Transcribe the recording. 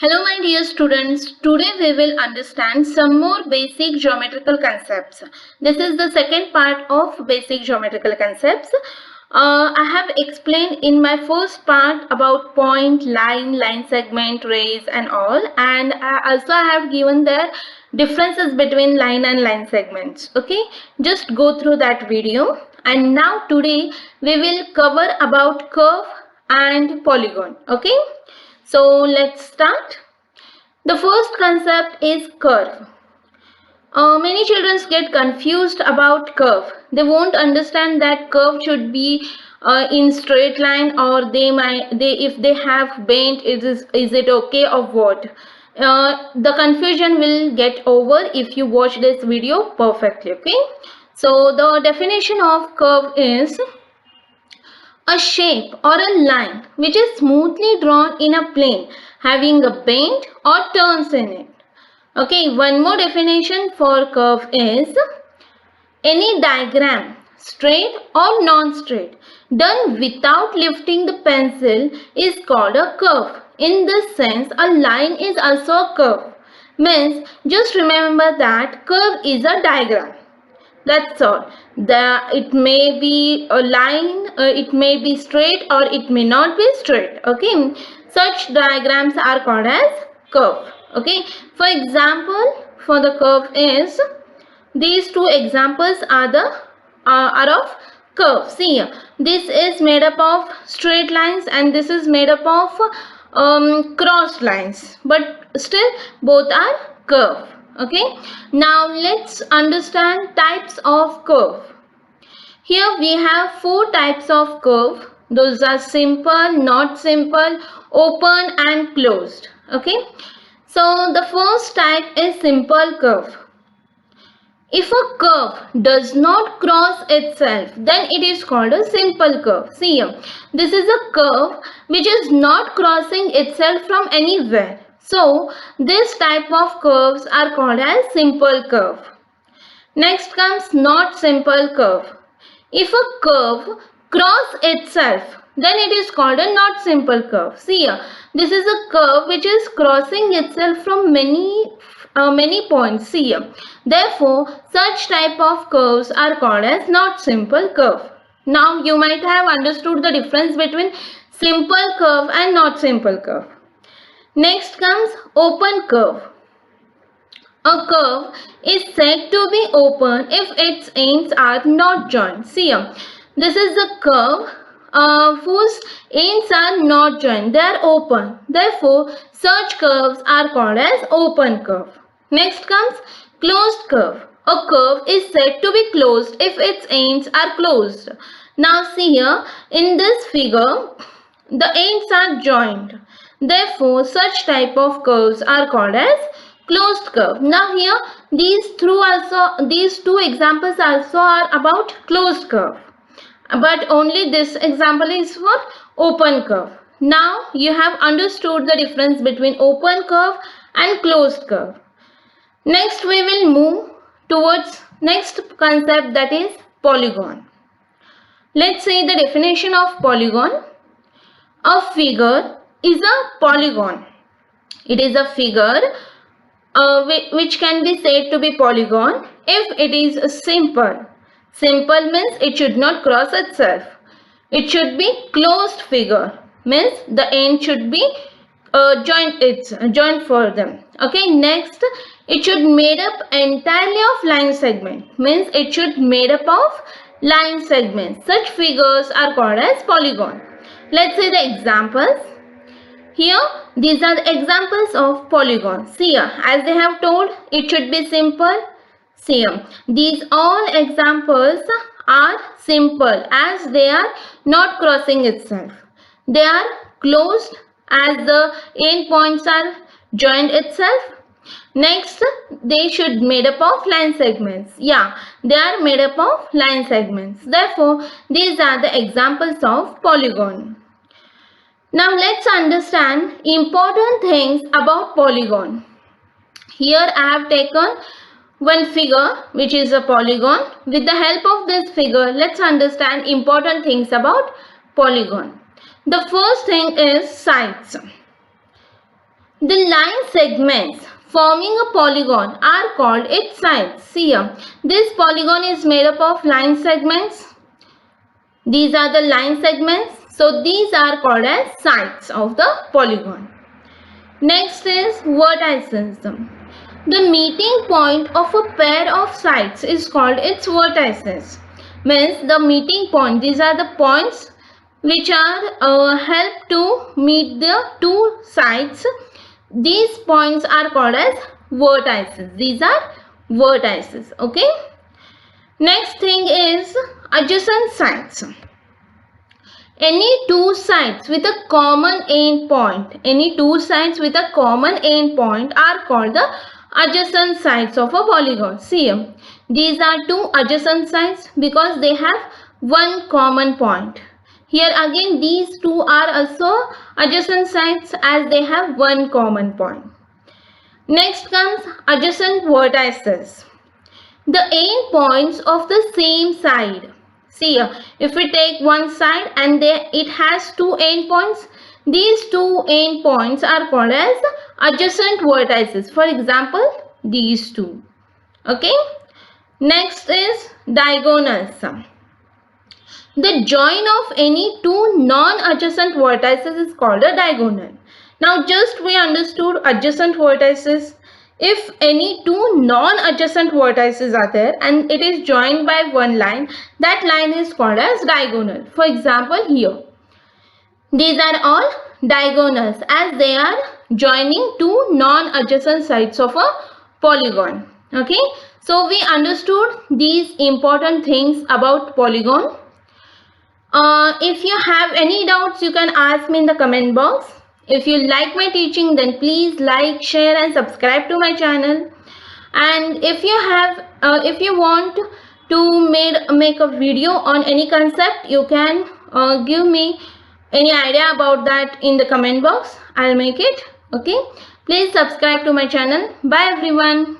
Hello my dear students, today we will understand some more basic geometrical concepts. This is the second part of basic geometrical concepts. I have explained in my first part about point, line segment, rays and all, and also I have given the differences between line and line segments. Okay, just go through that video. And now today we will cover about curve and polygon. Okay, so let's start. The first concept is curve. Many children get confused about curve. They won't understand that curve should be in straight line, or if they have bent, is it okay or what? The confusion will get over if you watch this video perfectly. Okay. So the definition of curve is a shape or a line which is smoothly drawn in a plane having a bend or turns in it. Okay, one more definition for curve is any diagram, straight or non-straight, done without lifting the pencil is called a curve. In this sense, a line is also a curve. Means, just remember that curve is a diagram. That's all. It may be a line, it may be straight or it may not be straight. Okay, such diagrams are called as curve. Okay, for example, for the curve is these two examples are of curve. See, this is made up of straight lines and this is made up of crossed lines, but still both are curve. Okay, now let's understand types of curve. Here we have four types of curve. Those are simple, not simple, open and closed. Okay, so the first type is simple curve. If a curve does not cross itself, then it is called a simple curve. See here, this is a curve which is not crossing itself from anywhere. So, this type of curves are called as simple curve. Next comes not simple curve. If a curve crosses itself, then it is called a not simple curve. See here, this is a curve which is crossing itself from many points. See here. Therefore, such type of curves are called as not simple curve. Now, you might have understood the difference between simple curve and not simple curve. Next comes open curve. A curve is said to be open if its ends are not joined. See here, this is a curve whose ends are not joined. They are open. Therefore, such curves are called as open curve. Next comes closed curve. A curve is said to be closed if its ends are closed. Now see here, in this figure, the ends are joined. Therefore, such type of curves are called as closed curve. Now here, these two examples also are about closed curve. But only this example is for open curve. Now you have understood the difference between open curve and closed curve. Next we will move towards next concept, that is polygon. Let's see the definition of polygon. A figure is a polygon. It is a figure which can be said to be polygon if it is simple. Simple means it should not cross itself. It should be closed figure, means the end should be joined for them. Okay, next, it should made up entirely of line segment, means it should made up of line segments. Such figures are called as polygon. Let's see the examples. Here, these are the examples of polygon. See here, as they have told, it should be simple. See here, these all examples are simple as they are not crossing itself. They are closed as the end points are joined itself. Next, they should made up of line segments. Yeah, they are made up of line segments. Therefore, these are the examples of polygon. Now let's understand important things about polygon. Here I have taken one figure which is a polygon. With the help of this figure, let's understand important things about polygon. The first thing is sides. The line segments forming a polygon are called its sides. See here, this polygon is made up of line segments. These are the line segments. So these are called as sides of the polygon. Next is vertices. The meeting point of a pair of sides is called its vertices. Means the meeting point, these are the points which are help to meet the two sides. These points are called as vertices. These are vertices. Okay. Next thing is adjacent sides. Any two sides with a common end point, are called the adjacent sides of a polygon. See, these are two adjacent sides because they have one common point. Here again, these two are also adjacent sides as they have one common point. Next comes adjacent vertices. The end points of the same side. See, if we take one side and it has two end points, these two end points are called as adjacent vertices. For example, these two. Okay. Next is diagonals. The join of any two non-adjacent vertices is called a diagonal. Now just we understood adjacent vertices. If any two non-adjacent vertices are there and it is joined by one line, that line is called as diagonal. For example, here, these are all diagonals as they are joining two non-adjacent sides of a polygon. Okay, so we understood these important things about polygon. If you have any doubts, you can ask me in the comment box. If you like my teaching, then please like, share and subscribe to my channel. And if you want to make a video on any concept, you can give me any idea about that in the comment box. I'll make it. Okay. Please subscribe to my channel. Bye everyone.